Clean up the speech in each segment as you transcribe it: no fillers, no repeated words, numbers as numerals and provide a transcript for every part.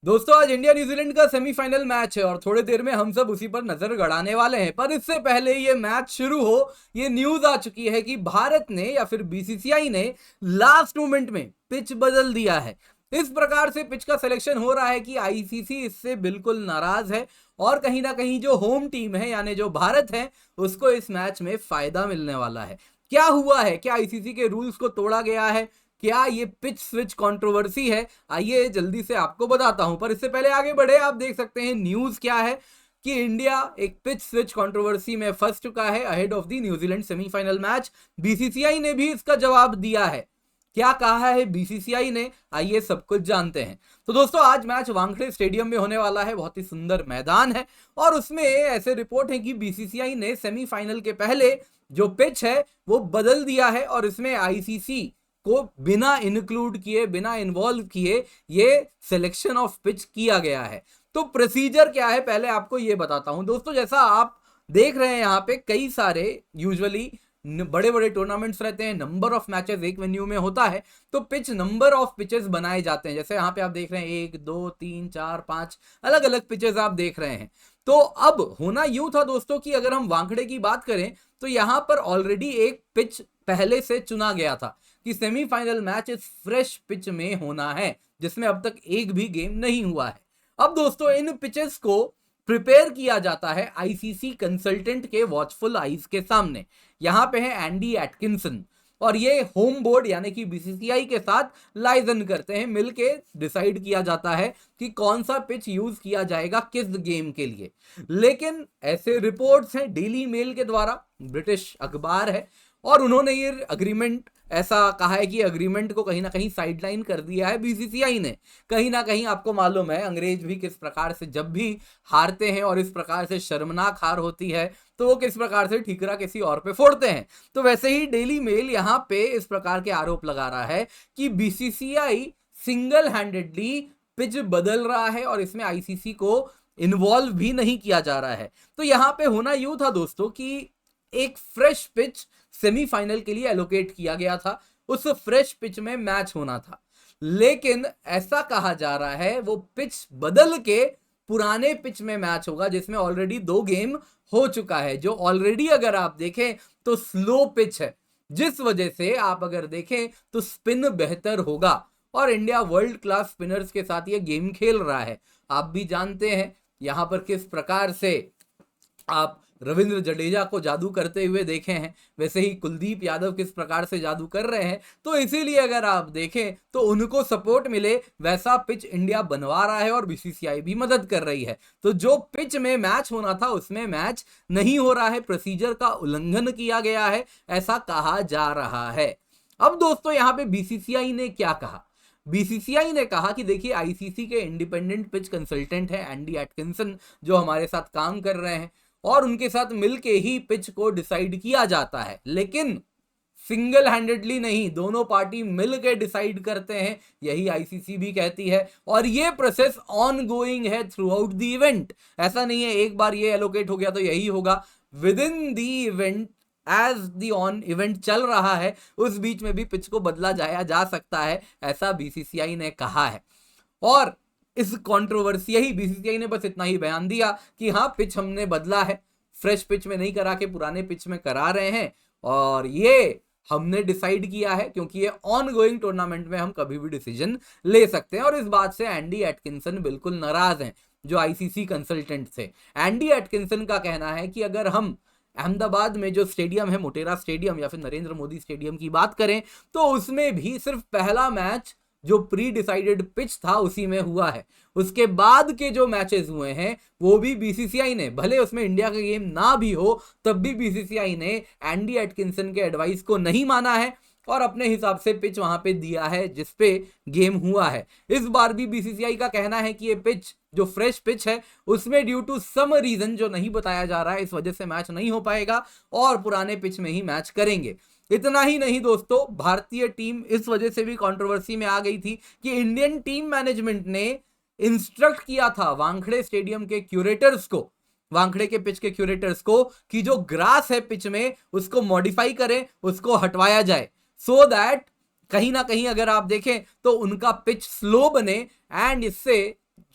दोस्तों आज India New Zealand का सेमीफाइनल मैच है और थोड़ी देर में हम सब उसी पर नजर गड़ाने वाले हैं। पर इससे पहले ये मैच शुरू हो, ये न्यूज आ चुकी है कि भारत ने या फिर बीसीसीआई ने लास्ट मोमेंट में पिच बदल दिया है। इस प्रकार से पिच का सिलेक्शन हो रहा है कि आईसीसी इससे बिल्कुल नाराज है और कहीं ना कहीं जो होम टीम है यानी जो भारत है उसको इस मैच में फायदा मिलने वाला है। क्या हुआ है, क्या आईसीसी के रूल्स को तोड़ा गया है, क्या ये पिच स्विच कंट्रोवर्सी है, आइए जल्दी से आपको बताता हूं। पर इससे पहले आगे बढ़े, आप देख सकते हैं न्यूज क्या है कि इंडिया एक पिच स्विच कंट्रोवर्सी में फंस चुका है ahead of the New Zealand semifinal match. BCCI ने भी इसका जवाब दिया है। क्या कहा है बीसीसीआई ने, आइए सब कुछ जानते हैं। तो दोस्तों आज मैच वानखेड़े स्टेडियम में होने वाला है, बहुत ही सुंदर मैदान है और उसमें ऐसे रिपोर्ट है कि बीसीसीआई ने सेमीफाइनल के पहले जो पिच है वो बदल दिया है और इसमें आईसीसी को बिना इंक्लूड किए, बिना इन्वॉल्व किए ये सिलेक्शन ऑफ पिच किया गया है। तो प्रोसीजर क्या है पहले आपको ये बताता हूं दोस्तों। जैसा आप देख रहे हैं यहाँ पे कई सारे यूजुअली बड़े बड़े टूर्नामेंट्स रहते हैं, नंबर ऑफ मैचेस एक वेन्यू में होता है, तो पिच नंबर ऑफ पिचेस बनाए जाते हैं। जैसे यहाँ पे आप देख रहे हैं 1 2 3 4 5 अलग अलग पिचेस आप देख रहे हैं। तो अब होना यूं था दोस्तों कि अगर हम वानखेड़े की बात करें तो यहां पर ऑलरेडी एक पिच पहले से चुना गया था कि सेमीफाइनल मैच इस फ्रेश पिच में होना है जिसमें अब तक एक भी गेम नहीं हुआ है। अब दोस्तों इन पिचेस को प्रिपेयर किया जाता है आईसीसी कंसल्टेंट के वॉचफुल आईज के सामने। यहां पे है एंडी एटकिंसन और ये होम बोर्ड यानी कि बीसीसीआई के साथ लाइजन करते हैं, मिलके डिसाइड किया जाता है कि कौन सा पिच यूज किया जाएगा किस गेम के लिए। लेकिन ऐसे रिपोर्ट्स हैं डेली मेल के द्वारा, ब्रिटिश अखबार है, और उन्होंने ये अग्रीमेंट ऐसा कहा है कि अग्रीमेंट को कहीं ना कहीं साइडलाइन कर दिया है बीसीसीआई ने। कहीं ना कहीं आपको मालूम है अंग्रेज भी किस प्रकार से जब भी हारते हैं और इस प्रकार से शर्मनाक हार होती है तो वो किस प्रकार से ठीकरा किसी और पे फोड़ते हैं। तो वैसे ही डेली मेल यहां पे इस प्रकार के आरोप लगा रहा है कि बीसीसीआई सिंगल हैंडेडली पिच बदल रहा है और इसमें आईसीसी को इन्वॉल्व भी नहीं किया जा रहा है। तो यहां पे होना यूं था दोस्तों कि एक फ्रेश पिच सेमीफाइनल के लिए एलोकेट किया गया था, उस फ्रेश पिच में मैच होना था। लेकिन ऐसा कहा जा रहा है वो पिच बदल के पुराने पिच में मैच होगा जिसमें ऑलरेडी 2 गेम हो चुका है, जो ऑलरेडी अगर आप देखें तो स्लो पिच है, जिस वजह से आप अगर देखें तो स्पिन बेहतर होगा और इंडिया वर्ल्ड क्लास स्पिनर्स के साथ ये गेम खेल रहा है। आप भी जानते हैं यहां पर किस प्रकार से आप रविंद्र जडेजा को जादू करते हुए देखे हैं, वैसे ही कुलदीप यादव किस प्रकार से जादू कर रहे हैं। तो इसीलिए अगर आप देखें तो उनको सपोर्ट मिले वैसा पिच इंडिया बनवा रहा है और बीसीसीआई भी मदद कर रही है। तो जो पिच में मैच होना था उसमें मैच नहीं हो रहा है, प्रोसीजर का उल्लंघन किया गया है ऐसा कहा जा रहा है। अब दोस्तों यहां पे बीसीसीआई ने क्या कहा, बीसीसीआई ने कहा कि देखिए आईसीसी के इंडिपेंडेंट पिच कंसल्टेंट है एंडी एटकिंसन जो हमारे साथ काम कर रहे हैं और उनके साथ मिलके ही पिच को डिसाइड किया जाता है, लेकिन सिंगल हैंडेडली नहीं, दोनों पार्टी मिलकर डिसाइड करते हैं, यही आईसीसी भी कहती है। और ये प्रोसेस ऑन गोइंग है थ्रू आउट द इवेंट। ऐसा नहीं है एक बार ये एलोकेट हो गया तो यही होगा, within the event as the on event चल रहा है उस बीच में भी पिच को बदला जाया जा सकता है, ऐसा बीसीसीआई ने कहा है। और इस कंट्रोवर्सी ही बीसीसीआई ने बस इतना ही बयान दिया कि हाँ पिच हमने बदला है, फ्रेश पिच में नहीं करा के पुराने पिच में करा रहे हैं और ये हमने डिसाइड किया है क्योंकि ये ऑन गोइंग टूर्नामेंट में हम कभी भी डिसीजन ले सकते हैं। और इस बात से एंडी एटकिंसन बिल्कुल नाराज हैं जो आईसीसी कंसल्टेंट थे। एंडी एटकिंसन का कहना है कि अगर हम अहमदाबाद में जो स्टेडियम है मोटेरा स्टेडियम या फिर नरेंद्र मोदी स्टेडियम की बात करें तो उसमें भी सिर्फ पहला मैच जो प्री डिसाइडेड पिच था उसी में हुआ है। उसके बाद के जो मैचेस हुए हैं वो भी बीसीसीआई ने, भले उसमें इंडिया का गेम ना भी हो तब भी बीसीसीआई ने एंडी एटकिंसन के एडवाइस को नहीं माना है और अपने हिसाब से पिच वहां पे दिया है जिसपे गेम हुआ है। इस बार भी बीसीसीआई का कहना है कि ये पिच जो फ्रेश पिच है उसमें ड्यू टू सम रीजन जो नहीं बताया जा रहा है इस वजह से मैच नहीं हो पाएगा और पुराने पिच में ही मैच करेंगे। इतना ही नहीं दोस्तों, भारतीय टीम इस वजह से भी कंट्रोवर्सी में आ गई थी कि इंडियन टीम मैनेजमेंट ने इंस्ट्रक्ट किया था वानखेड़े स्टेडियम के क्यूरेटर्स को, वानखेड़े के पिच के क्यूरेटर्स को, कि जो ग्रास है पिच में उसको मॉडिफाई करें, उसको हटवाया जाए, सो दैट कहीं ना कहीं अगर आप देखें तो उनका पिच स्लो बने एंड इससे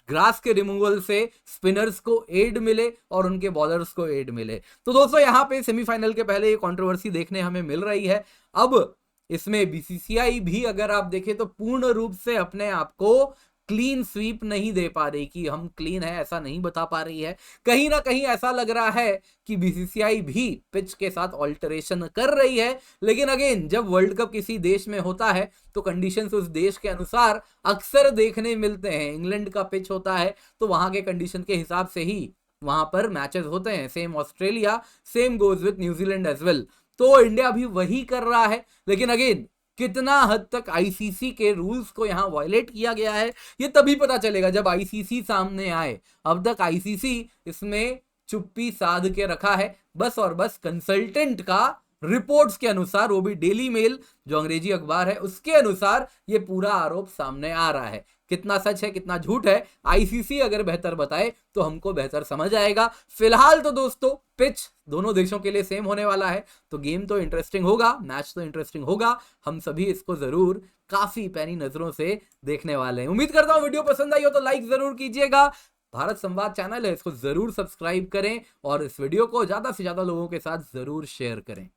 ग्रास के रिमूवल से स्पिनर्स को एड मिले और उनके बॉलर्स को एड मिले। तो दोस्तों यहां पे सेमीफाइनल के पहले ये कंट्रोवर्सी देखने हमें मिल रही है। अब इसमें बीसीसीआई भी अगर आप देखें तो पूर्ण रूप से अपने आप को क्लीन स्वीप नहीं दे पा रही कि हम क्लीन है, ऐसा नहीं बता पा रही है। कहीं ना कहीं ऐसा लग रहा है कि बीसीसीआई भी पिच के साथ ऑल्टरेशन कर रही है। लेकिन अगेन, जब वर्ल्ड कप किसी देश में होता है तो कंडीशंस उस देश के अनुसार अक्सर देखने मिलते हैं। इंग्लैंड का पिच होता है तो वहां के कंडीशन के हिसाब से ही वहां पर मैचेस होते हैं। Same Australia, same goes with New Zealand as well. तो इंडिया भी वही कर रहा है। लेकिन अगेन, कितना हद तक आईसीसी के रूल्स को यहां वायलेट किया गया है ये तभी पता चलेगा जब आईसीसी सामने आए। अब तक आईसीसी इसमें चुप्पी साध के रखा है, बस और बस कंसल्टेंट का रिपोर्ट्स के अनुसार, वो भी डेली मेल जो अंग्रेजी अखबार है उसके अनुसार ये पूरा आरोप सामने आ रहा है। कितना सच है कितना झूठ है, आईसीसी अगर बेहतर बताए तो हमको बेहतर समझ आएगा। फिलहाल तो दोस्तों पिच दोनों देशों के लिए सेम होने वाला है, तो गेम तो इंटरेस्टिंग होगा, मैच तो इंटरेस्टिंग होगा। हम सभी इसको जरूर काफी पैनी नजरों से देखने वाले हैं। उम्मीद करता हूं वीडियो पसंद आई हो तो लाइक जरूर कीजिएगा। भारत संवाद चैनल है, इसको जरूर सब्सक्राइब करें और इस वीडियो को ज्यादा से ज्यादा लोगों के साथ जरूर शेयर करें।